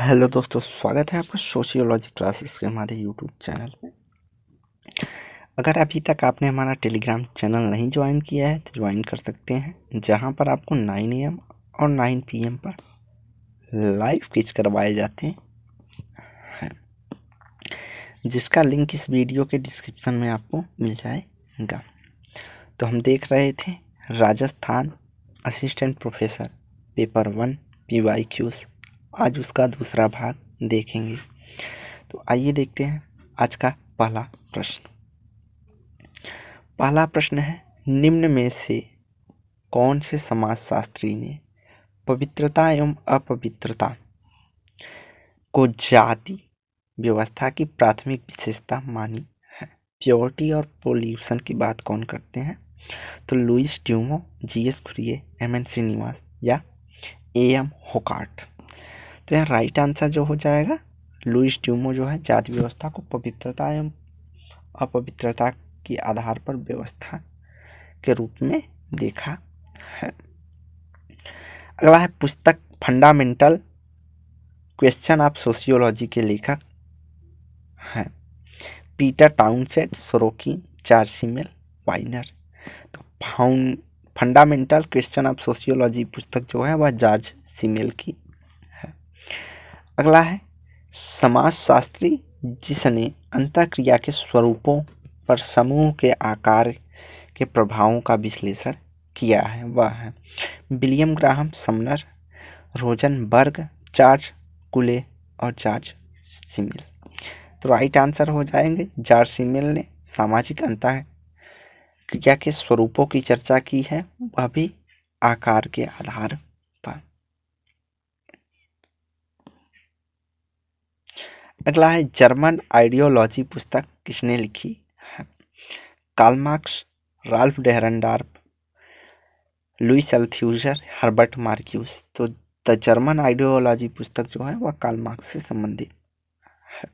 Hello दोस्तों, स्वागत है आपका सोशियोलॉजी क्लासेस के हमारे यूट्यूब चैनल में। अगर अभी तक आपने हमारा टेलीग्राम चैनल नहीं ज्वाइन किया है तो ज्वाइन कर सकते हैं, जहां पर आपको 9 AM और 9 PM पर लाइव क्विज करवाए जाते हैं, जिसका लिंक इस वीडियो के डिस्क्रिप्शन में आपको मिल जाएगा। तो हम देख रहे थे Rajasthan assistant professor paper 1 PYQs। आज उसका दूसरा भाग देखेंगे। तो आइए देखते हैं आज का पहला प्रश्न। पहला प्रश्न है, निम्न में से कौन से समाजशास्त्री ने पवित्रता एवं अपवित्रता को जाति व्यवस्था की प्राथमिक विशेषता मानी है? प्योरिटी और पोल्यूशन की बात कौन करते हैं? तो लुईस ड्यूमो, GS खुरिये, MN श्रीनिवास या AM होकार्ट। तो यहाँ राइट आंसर जो हो जाएगा, लुईस ड्यूमो जो है जाति व्यवस्था को पवित्रता एवं अपवित्रता के आधार पर व्यवस्था के रूप में देखा है। अगला है पुस्तक फंडामेंटल क्वेश्चन ऑफ सोशियोलॉजी के लेखक हैं Peter Townsend, Sorokin, George Simmel, Weiner. तो फंडामेंटल क्वेश्चन ऑफ सोशियोलॉजी पुस्तक जो है वह जॉर्ज सिमेल की है। अगला है समाजशास्त्री जिसने अंतःक्रिया के स्वरूपों पर समूह के आकार के प्रभावों का विश्लेषण किया है, वह है William Graham Sumner, Rosenberg, George कुले और जॉर्ज सिमेल। तो राइट आंसर हो जाएंगे जॉर्ज सिमेल ने सामाजिक अंतःक्रिया के स्वरूपों की चर्चा की है, वह भी आकार के आधार पर। अगला है जर्मन आइडियोलॉजी पुस्तक किसने लिखी है? Karl Marx, Ralf Dahrendorf, Louis Althusser, Herbert Marcuse. तो द जर्मन आइडियोलॉजी पुस्तक जो है वह कार्ल मार्क्स से संबंधित है।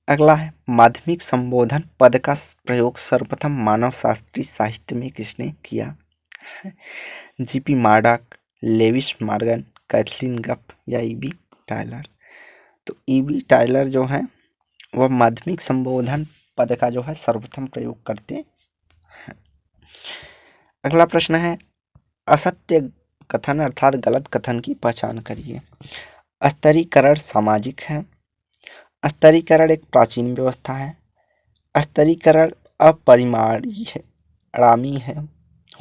अगला है माध्यमिक संबोधन पद का प्रयोग सर्वप्रथम मानव शास्त्रीय साहित्य में किसने किया है? GP मार्डॉक, लेविस मॉर्गन, कैथलीन गफ या EB टायलर। तो EB टायलर जो है वह माध्यमिक संबोधन पद का जो है सर्वप्रथम प्रयोग करते हैं। अगला प्रश्न है असत्य कथन अर्थात गलत कथन की पहचान करिए। स्तरीकरण सामाजिक है, स्तरीकरण एक प्राचीन व्यवस्था है, स्तरीकरण अपरिणामी है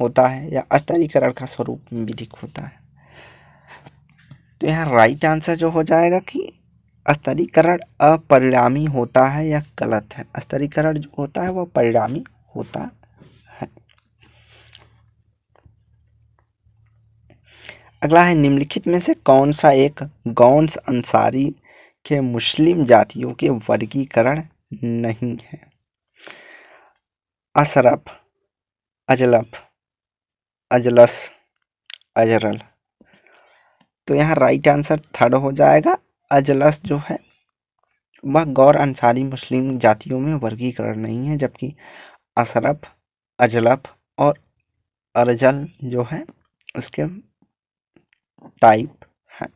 होता है, या स्तरीकरण का स्वरूप विधिक होता है। तो यहाँ राइट आंसर जो हो जाएगा कि स्तरीकरण अपरिणामी होता है या गलत है। स्तरीकरण जो होता है वह परिणामी होता है। अगला है निम्नलिखित में से कौन सा एक गौस अंसारी के मुस्लिम जातियों के वर्गीकरण नहीं है? अशरफ, अजलफ, अजलस, अजरल। तो यहाँ राइट आंसर थर्ड हो जाएगा। अजलस जो है वह गौर अंसारी मुस्लिम जातियों में वर्गीकरण नहीं है, जबकि अशरफ, अजलफ और अरजल जो है उसके टाइप है।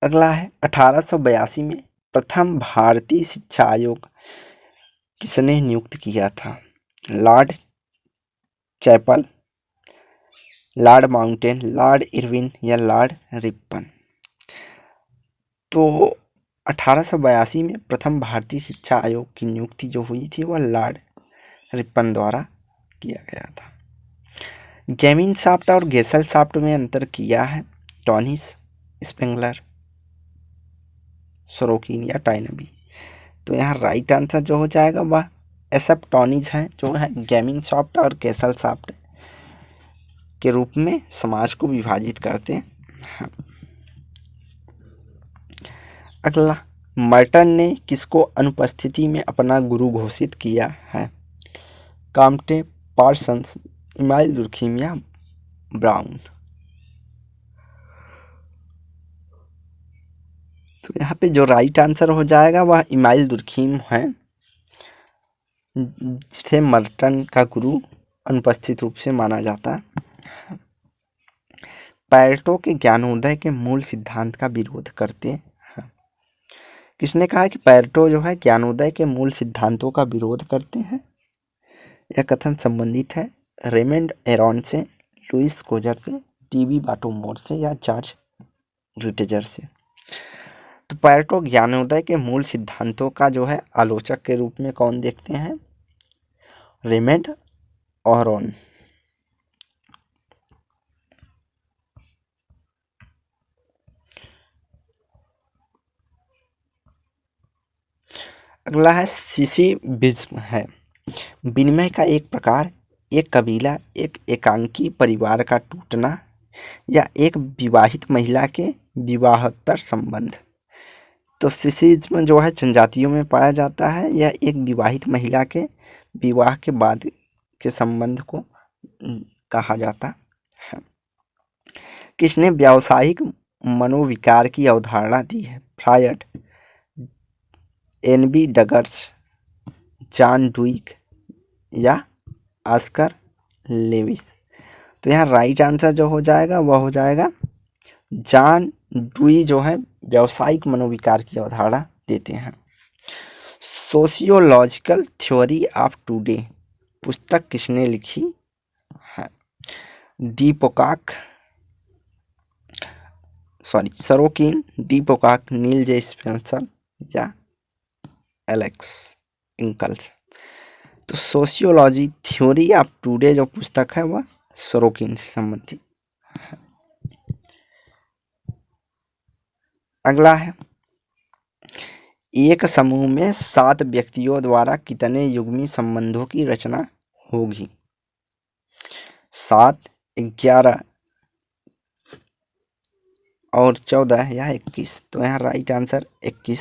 अगला है 1882 में प्रथम भारतीय शिक्षा आयोग किसने नियुक्त किया था? Lord Chapel, Lord Mountain, Lord Irwin या लॉर्ड रिपन। तो 1882 में प्रथम भारतीय शिक्षा आयोग की नियुक्ति जो हुई थी वह लॉर्ड रिपन द्वारा किया गया था। गेमिन शाफ्ट और गेसल शाफ्ट में अंतर किया है टॉनिस, स्पेंगलर, सोरोकिन या टाइनबी। तो यहाँ राइट आंसर जो हो जाएगा वह SF टॉनिज है, जो है गेमिन शाफ्ट और गेसल शाफ्ट के रूप में समाज को विभाजित करते हैं। अगला मर्टन ने किसको अनुपस्थिति में अपना गुरु घोषित किया है? काम्टे, पार्सन्स, इमाइल दुर्खिम या ब्राउन। तो यहाँ पे जो राइट आंसर हो जाएगा वह इमाइल दुर्खिम है, जिसे मर्टन का गुरु अनुपस्थित रूप से माना जाता है। पेरेटो के ज्ञानोदय के मूल सिद्धांत का विरोध करते हैं। किसने कहा कि पेरेटो जो है ज्ञानोदय के मूल सिद्धांतों का विरोध करते हैं? यह कथन संबंधित है रेमंड एरॉन से, लुइस कोजर से, टीबी बाटोमोर से या जॉर्ज रिटेजर से। तो पेरेटो ज्ञानोदय के मूल सिद्धांतों का जो है आलोचक के रूप में कौन देखते हैं? Raymond Aaron. अगला है सिसिबिज्म है विनिमय का एक प्रकार, एक कबीला, एक एकांकी परिवार का टूटना या एक विवाहित महिला के विवाहोत्तर संबंध। तो सिसिज्म जो है जनजातियों में पाया जाता है। यह एक विवाहित महिला के विवाह के बाद के संबंध को कहा जाता है। किसने व्यावसायिक मनोविकार की अवधारणा दी है? फ्रायड, एनबी डगर्स, जॉन डुइक या ऑस्कर लेविस। तो यहाँ राइट आंसर जो हो जाएगा वह हो जाएगा जॉन डुई जो है व्यावसायिक मनोविकार की अवधारणा देते हैं। सोशियोलॉजिकल थ्योरी ऑफ टुडे पुस्तक किसने लिखी है? सरोकिन, डीपोकाक, नील जे स्पेंसर या एलेक्स इंकल्स। तो सोशियोलॉजी थ्योरी ऑफ टुडे जो पुस्तक है वह सरोकिन से संबंधित है। अगला है एक समूह में 7 व्यक्तियों द्वारा कितने युग्मी संबंधों की रचना होगी? 7, 11 और 14 या 21। तो यहाँ राइट आंसर 21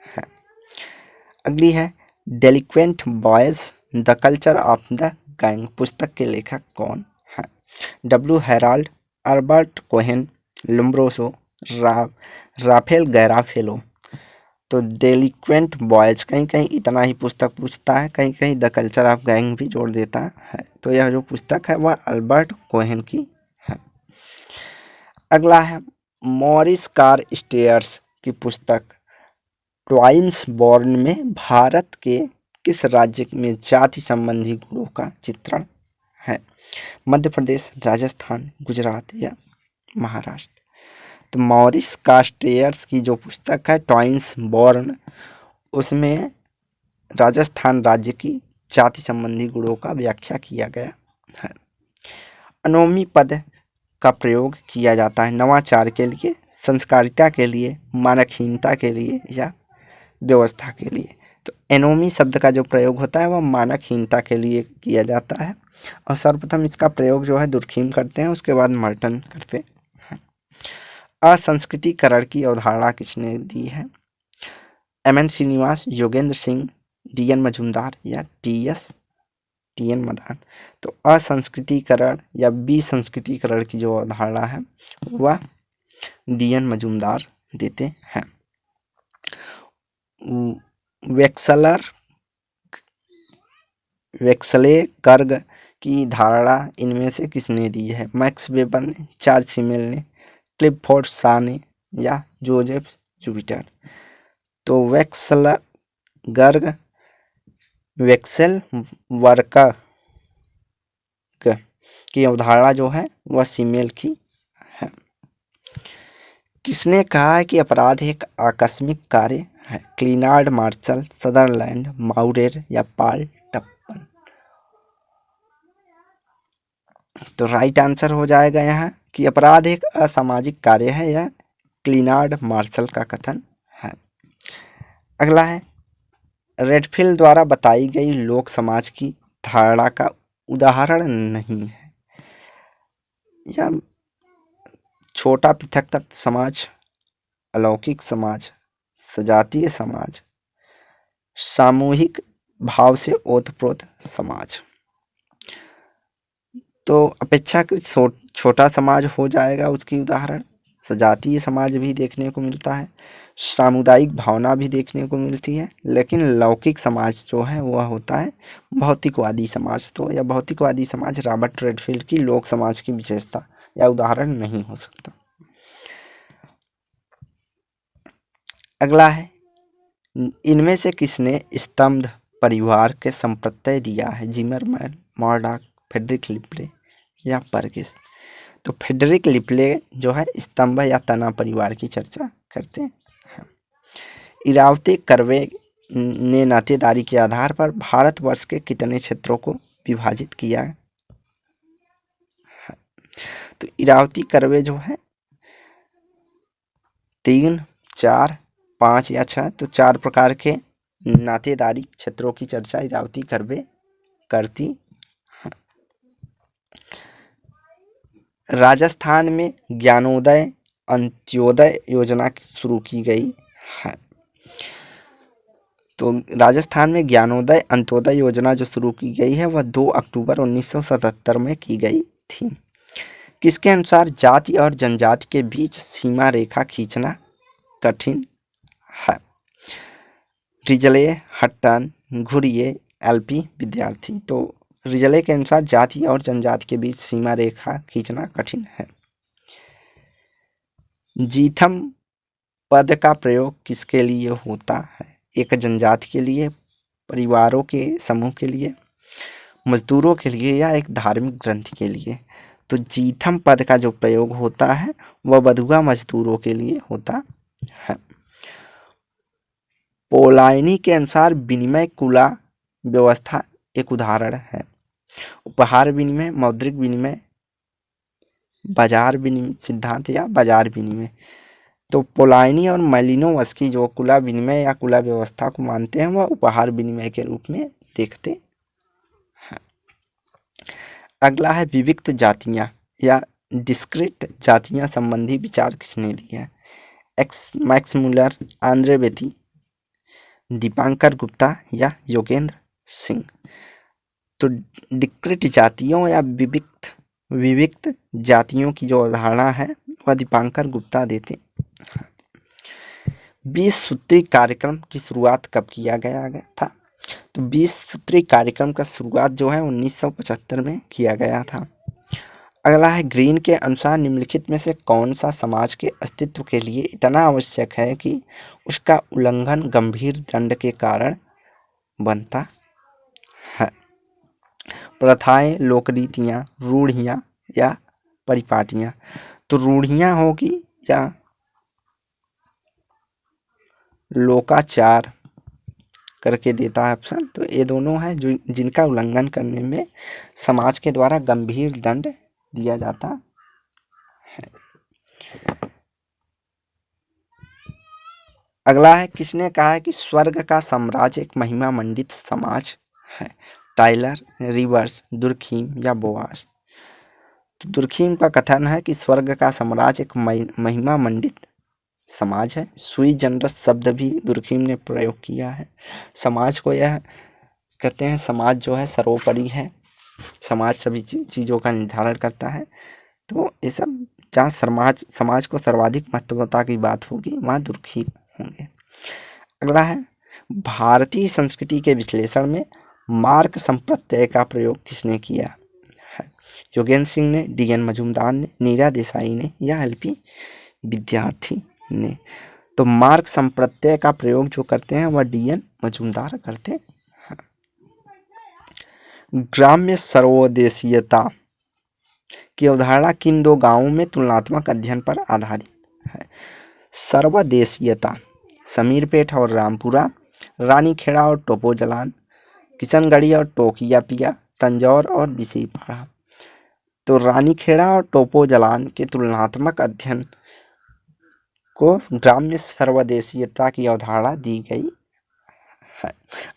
है। अगली है delinquent boys the culture of the gang पुस्तक के लेखक कौन है? W Herald, Albert Cohen, Lombroso, Raphael Garofalo. तो डेलिक्वेंट बॉयज कहीं कहीं इतना ही पुस्तक पूछता है, कहीं कहीं द कल्चर ऑफ गैंग भी जोड़ देता है। तो यह जो पुस्तक है वह अल्बर्ट कोहेन की है। अगला है मॉरिस कार स्टेयर्स की पुस्तक ट्वाइन्स बॉर्न में भारत के किस राज्य में जाति संबंधी गुणों का चित्रण है? मध्य प्रदेश, राजस्थान, गुजरात या महाराष्ट्र। तो मॉरिस कास्टेयर्स की जो पुस्तक है ट्वाइन्स बॉर्न, उसमें राजस्थान राज्य की जाति संबंधी गुणों का व्याख्या किया गया है। अनोमी पद का प्रयोग किया जाता है नवाचार के लिए, संस्कारिता के लिए, मानकहीनता के लिए या व्यवस्था के लिए। तो एनोमी शब्द का जो प्रयोग होता है वह मानकहीनता के लिए किया जाता है और सर्वप्रथम इसका प्रयोग जो है दुर्खीम करते हैं, उसके बाद मर्टन करते हैं। असंस्कृतिकरण की अवधारणा किसने दी है? एम.एन. श्रीनिवास, योगेंद्र सिंह, डी.एन. मजूमदार या टी.एन. मदान। तो असंस्कृतिकरण या विसंस्कृतिकरण की जो अवधारणा है वह डी.एन. मजूमदार देते हैं। वेक्सलेकर्ग की धारणा इनमें से किसने दी है? मैक्स वेबर ने, चार्ल्स सिमेल ने, क्लिफोर्ड शॉ ने या जोसेफ जुपिटर। तो वेक्सेलवर्ग की अवधारणा जो है वह सिमेल की है। किसने कहा है कि अपराध एक आकस्मिक कार्य है? क्लिनार्ड मार्शल, सदरलैंड, माउरेर या पाल टप्पन। तो राइट आंसर हो जाएगा यहाँ कि अपराध एक असामाजिक कार्य है, यह क्लिनार्ड मार्शल का कथन है। अगला है रेडफिल्ड द्वारा बताई गई लोक समाज की धारणा का उदाहरण नहीं है। यह छोटा पृथक तत्व समाज, अलौकिक समाज, सजातीय समाज, सामूहिक भाव से ओतप्रोत समाज। तो अपेक्षाकृत छोटा समाज हो जाएगा उसकी उदाहरण। सजातीय समाज भी देखने को मिलता है, सामुदायिक भावना भी देखने को मिलती है, लेकिन लौकिक समाज जो है वह होता है भौतिकवादी समाज। तो यह भौतिकवादी समाज रॉबर्ट रेडफील्ड की लोक समाज की विशेषता या उदाहरण नहीं हो सकता। अगला है, इनमें से किसने स्तंभ परिवार के संप्रत्यय दिया है? जिमरमैन, मॉर्डॉक, फ्रेडरिक लिपले या परकिस? तो फ्रेडरिक लिपले जो है स्तंभ या तना परिवार की चर्चा करते हैं। इरावती कर्वे ने नातेदारी के आधार पर भारतवर्ष के कितने क्षेत्रों को विभाजित किया है? तो इरावती कर्वे जो है 3, 4, 5 या 6, तो 4 प्रकार के नातेदारी क्षेत्रों की चर्चा इरावती कर्वे करती है। राजस्थान में ज्ञानोदय अंत्योदय योजना शुरू की गई है। तो राजस्थान में ज्ञानोदय अंत्योदय योजना जो शुरू की गई है वह 2 अक्टूबर 1977 में की गई थी। किसके अनुसार जाति और जनजाति के बीच सीमा रेखा खींचना कठिन है? रिजले, हट्टन, घुरिये, एलपी विद्यार्थी। तो रिजले के अनुसार जाति और जनजाति के बीच सीमा रेखा खींचना कठिन है। जीथम पद का प्रयोग किसके लिए होता है? एक जनजाति के लिए, परिवारों के समूह के लिए, मजदूरों के लिए या एक धार्मिक ग्रंथ के लिए? तो जीथम पद का जो प्रयोग होता है वह बधुआ मजदूरों के लिए होता है। पोलाइनी के अनुसार विनिमय कुला व्यवस्था एक उदाहरण है। उपहार विनिमय, मौद्रिक विनिमय, बाजार विनिमय सिद्धांत या बाजार विनिमय। तो पोलाइनी और मैलिनोवस्की जो कुला विनिमय या कुला व्यवस्था को मानते हैं वह उपहार विनिमय के रूप में देखते हैं। अगला है विविक्त जातियां या डिस्क्रीट जातियां संबंधी विचार किसने दिया है? मैक्स मुलर, आंद्रे बेती, दीपांकर गुप्ता या योगेंद्र सिंह? तो डिस्क्रीट जातियों या विविक्त जातियों की जो अवधारणा है वह दीपांकर गुप्ता देते। 20 सूत्री कार्यक्रम की शुरुआत कब किया गया था? तो 20 सूत्री कार्यक्रम का शुरुआत जो है 1975 में किया गया था। अगला है, ग्रीन के अनुसार निम्नलिखित में से कौन सा समाज के अस्तित्व के लिए इतना आवश्यक है कि उसका उल्लंघन गंभीर दंड के कारण बनता है? प्रथाएं, लोकरीतियां, रूढ़ियां या परिपाटियां? तो रूढ़ियां होगी या लोकाचार करके देता है ऑप्शन। तो ये दोनों है जो जिनका उल्लंघन करने में समाज के द्वारा गंभीर दंड दिया जाता है। अगला है, किसने कहा है कि स्वर्ग का साम्राज्य एक महिमा मंडित समाज है? टाइलर, रिवर्स, दुर्खीम या बोआस? तो दुर्खीम का कथन है कि स्वर्ग का साम्राज्य एक महिमा मंडित समाज है। सुई जनरस शब्द भी दुर्खीम ने प्रयोग किया है। समाज को यह कहते हैं, समाज जो है सर्वोपरि है, समाज सभी चीज़ों का निर्धारण करता है। तो ये सब जहाँ समाज को सर्वाधिक महत्वता की बात होगी वहाँ दुर्खीम होंगे। अगला है, भारतीय संस्कृति के विश्लेषण में मार्क संप्रत्यय का प्रयोग किसने किया है? योगेंद्र सिंह ने, डी.एन. मजूमदार ने, नीरा देसाई ने या एल.पी. विद्यार्थी ने? तो मार्क संप्रत्यय का प्रयोग जो करते हैं वह डी.एन. मजूमदार करते हैं। ग्राम्य सर्वदेशीयता की अवधारणा किन 2 गांवों में तुलनात्मक अध्ययन पर आधारित है? सर्वदेशीयता समीरपेट और रामपुरा, रानीखेड़ा और टोपोजलान, किशनगढ़ी और टोकियापिया, तंजौर और बिसीपाड़ा। तो रानीखेड़ा और टोपोजलान के तुलनात्मक अध्ययन को ग्राम्य सर्वदेशीयता की अवधारणा दी गई है।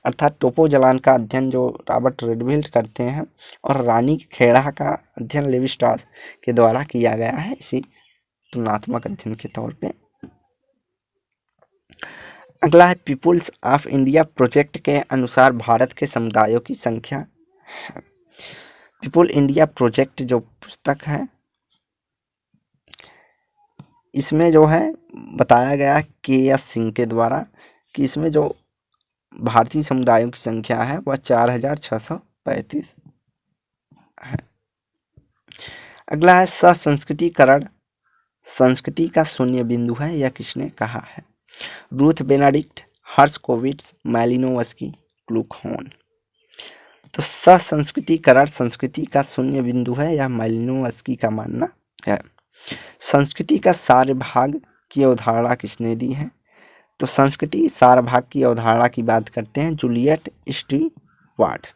अर्थात टोपोजलान का अध्ययन जो रॉबर्ट रेडफील्ड करते हैं और रानीखेड़ा का अध्ययन लेवी स्ट्रॉस के द्वारा किया गया है इसी तुलनात्मक अध्ययन के तौर पे। अगला है, पीपुल्स ऑफ इंडिया प्रोजेक्ट के अनुसार भारत के समुदायों की संख्या है। पीपुल इंडिया प्रोजेक्ट जो पुस्तक है इसमें जो है बताया गया के.एस. सिंह के द्वारा कि इसमें जो भारतीय समुदायों की संख्या है वह 4635 है। अगला है संस्कृतिकरण संस्कृति का शून्य बिंदु है, यह किसने कहा है? Ruth Benedict, Herskovits, Malinowski, Kluckhohn. तो संस्कृतिकरण संस्कृति का शून्य बिंदु है, यह मैलिनोवस्की का मानना है। संस्कृति का सारभाग की अवधारणा किसने दी है? तो संस्कृति सारभाग की अवधारणा की बात करते हैं जूलियट स्टीवार्ट।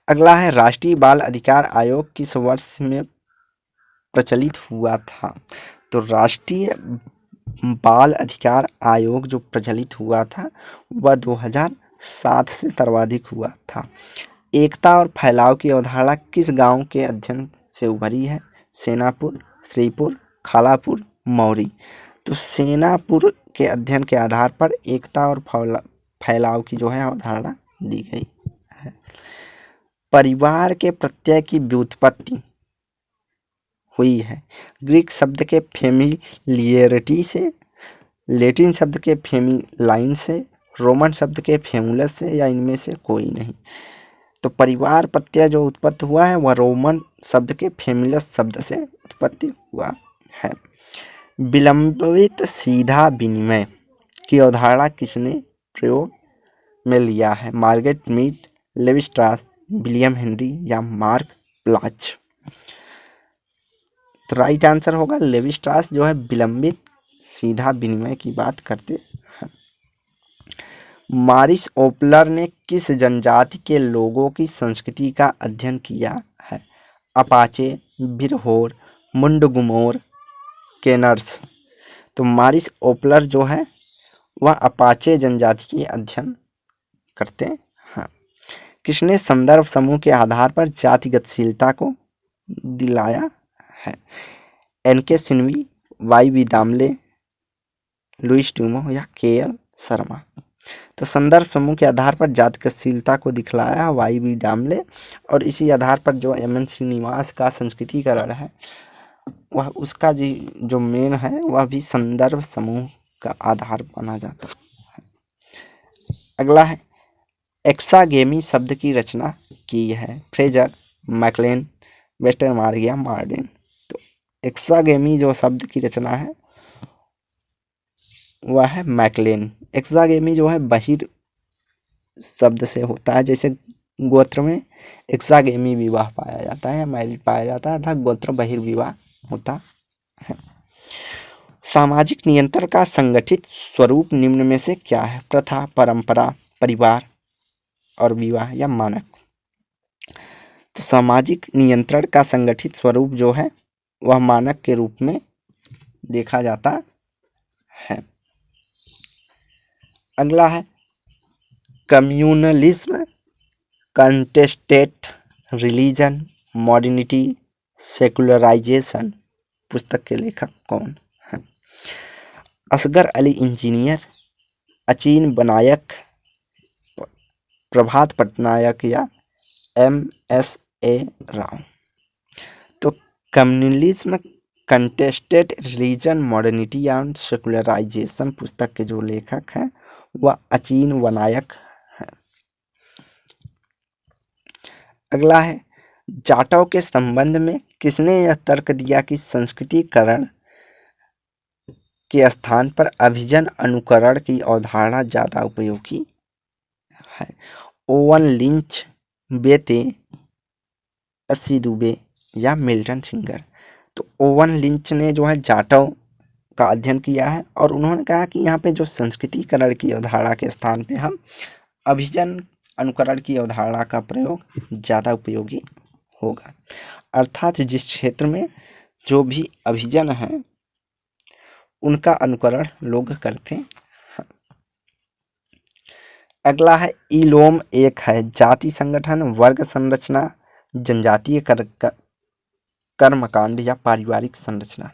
अगला है राष्ट्रीय बाल अधिकार आयोग किस वर्ष में प्रचलित हुआ था? तो राष्ट्रीय बाल अधिकार आयोग जो प्रचलित हुआ था वह 2007 से सर्वाधिक हुआ था। एकता और फैलाव की अवधारणा किस गांव के अध्ययन से उभरी है? सेनापुर, श्रीपुर, खालापुर, मौरी। तो सेनापुर के अध्ययन के आधार पर एकता और फैलाव की जो है अवधारणा दी गई है। परिवार के प्रत्यय की व्युत्पत्ति हुई है ग्रीक शब्द के फेमिलियरिटी से, लैटिन शब्द के फेमिलाइन से, रोमन शब्द के फेमुलस से, या इनमें से कोई नहीं। तो परिवार प्रत्यय जो उत्पत्ति हुआ है वह रोमन शब्द के फेमिलस शब्द से उत्पत्ति हुआ है। विलंबित सीधा विनिमय की अवधारणा किसने प्रयोग में लिया है? Margaret Mead, levy स्ट्रास, William Henry या मार्क ब्लाच। तो राइट आंसर होगा लेवी स्ट्रास जो है विलंबित सीधा विनिमय की बात करते हैं। मारिस ओपलर ने किस जनजाति के लोगों की संस्कृति का अध्ययन किया है? अपाचे, बिरहोर, मुंडगुमोर, केनर्स। तो मारिस ओपलर जो है वह अपाचे जनजाति की अध्ययन करते हैं। किसने संदर्भ समूह के आधार पर जातिगतशीलता को दिलाया है? एन.के. सिन्वी, वाई.बी. दामले, लुइस डूमो या के.एल. शर्मा। तो संदर्भ समूह के आधार पर जातिगतशीलता को दिखलाया वाई.बी. दामले, और इसी आधार पर जो एम.एन. श्रीनिवास का संस्कृतिकरण है वह उसका जो मेन है वह भी संदर्भ समूह का आधार माना जाता है। अगला है एक्सागेमी शब्द की रचना की है? फ्रेजर, मैकलेन, वेस्टरमार्ग या मार्डिन। तो एक्सागेमी जो शब्द की रचना है वह है मैकलेन। एक्सागेमी जो है बहिर शब्द से होता है, जैसे गोत्र में एक्सागेमी विवाह पाया जाता है, मैरिज पाया जाता है, अर्थात गोत्र बहिर्विवाह होता है। सामाजिक नियंत्रण का संगठित स्वरूप निम्न में से क्या है? प्रथा, परंपरा, परिवार और विवाह या मानक। तो सामाजिक नियंत्रण का संगठित स्वरूप जो है वह मानक के रूप में देखा जाता है। अगला है communalism, contested religion, modernity, secularisation. पुस्तक के लेखक कौन है? असगर अली इंजीनियर, अचीन बनायक, प्रभात पटनायक या M.S.A. राव। तो communalism, contested religion, modernity and secularisation पुस्तक के जो लेखक हैं वह अचीन बनायक है। अगला है जाटव के संबंध में किसने यह तर्क दिया कि संस्कृतिकरण के स्थान पर अभिजन अनुकरण की अवधारणा ज्यादा उपयोगी है? ओवन लिंच, बेते, अस्सी दुबे या मिल्टन सिंगर। तो ओवन लिंच ने जो है जाटव का अध्ययन किया है और उन्होंने कहा कि यहाँ पे जो संस्कृतिकरण की अवधारणा के स्थान पे हम अभिजन अनुकरण की अवधारणा का प्रयोग ज़्यादा उपयोगी होगा। अर्थात जिस क्षेत्र में जो भी अभिजन है उनका अनुकरण लोग करते हैं। अगला है इलोम एक है जाति संगठन, वर्ग संरचना, जनजातीय कर्मकांड या पारिवारिक संरचना।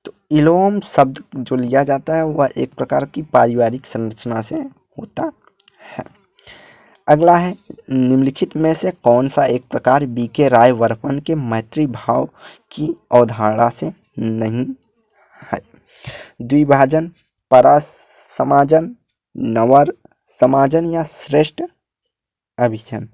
तो इलोम शब्द जो लिया जाता है वह एक प्रकार की पारिवारिक संरचना से होता है। अगला है, निम्नलिखित में से कौन सा एक प्रकार बीके राय वर्मन के मैत्री भाव की अवधारणा से नहीं है? द्विभाजन, परासमाजन, नवर समाजन या श्रेष्ठ अभिजन।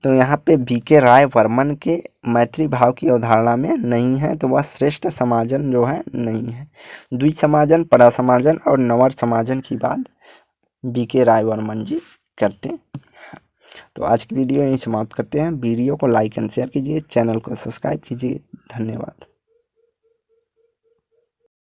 तो यहाँ पे बीके राय वर्मन के मैत्री भाव की अवधारणा में नहीं है, तो वह श्रेष्ठ समाजन जो है नहीं है। द्विसमाजन, परासमाजन और नवर समाजन की बात बीके राय वर्मन जी करते हैं। तो आज की वीडियो यहीं समाप्त करते हैं। वीडियो को लाइक एंड शेयर कीजिए, चैनल को सब्सक्राइब कीजिए। धन्यवाद।